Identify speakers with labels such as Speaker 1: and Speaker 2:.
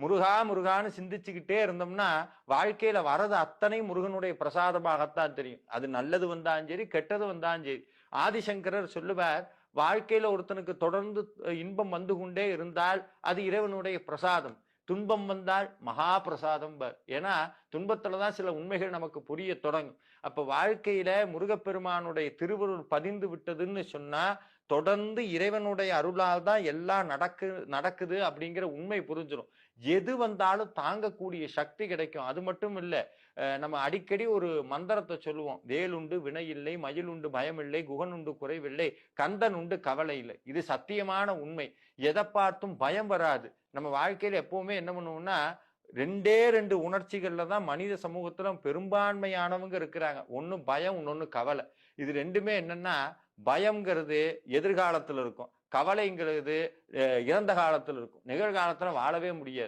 Speaker 1: முருகா முருகான்னு சிந்திச்சுக்கிட்டே இருந்தோம்னா வாழ்க்கையில வரது அத்தனை முருகனுடைய பிரசாதமாகத்தான் தெரியும். அது நல்லது வந்தாலும் சரி, கெட்டது வந்தாலும் சரி. ஆதிசங்கரர் சொல்லுவார், வாழ்க்கையில ஒருத்தனுக்கு தொடர்ந்து இன்பம் வந்து கொண்டே இருந்தால் அது இறைவனுடைய பிரசாதம். துன்பம் வந்தால் மகா பிரசாதம். ஏன்னா துன்பத்துலதான் சில உண்மைகள் நமக்கு புரிய தொடங்கும். அப்ப வாழ்க்கையில முருகப்பெருமானுடைய திருவருள் பதிந்து விட்டதுன்னு சொன்னா தொடர்ந்து இறைவனுடைய அருளால் தான் எல்லாம் நடக்குது அப்படிங்கிற உண்மை புரிஞ்சிடும். எது வந்தாலும் தாங்கக்கூடிய சக்தி கிடைக்கும். அது மட்டும் இல்ல, நம்ம அடிக்கடி ஒரு மந்திரத்தை சொல்லுவோம், வேலுண்டு வினை இல்லை, மயில் உண்டு பயம் இல்லை, குகன் உண்டு குறைவில்லை, கந்தன் உண்டு கவலை இல்லை. இது சத்தியமான உண்மை. எதை பார்த்தும் பயம் வராது. நம்ம வாழ்க்கையில எப்பவுமே என்ன பண்ணுவோம்னா, ரெண்டே ரெண்டு உணர்ச்சிகள்ல தான் மனித சமூகத்துல பெரும்பான்மையானவங்க இருக்கிறாங்க. ஒண்ணு பயம், இன்னொன்னு கவலை. இது ரெண்டுமே என்னன்னா, பயம்ங்கிறது எதிர்காலத்துல இருக்கும், கவலைங்கிறது இறந்த காலத்துல இருக்கும், நிகழ்காலத்துல வாழவே முடியாது.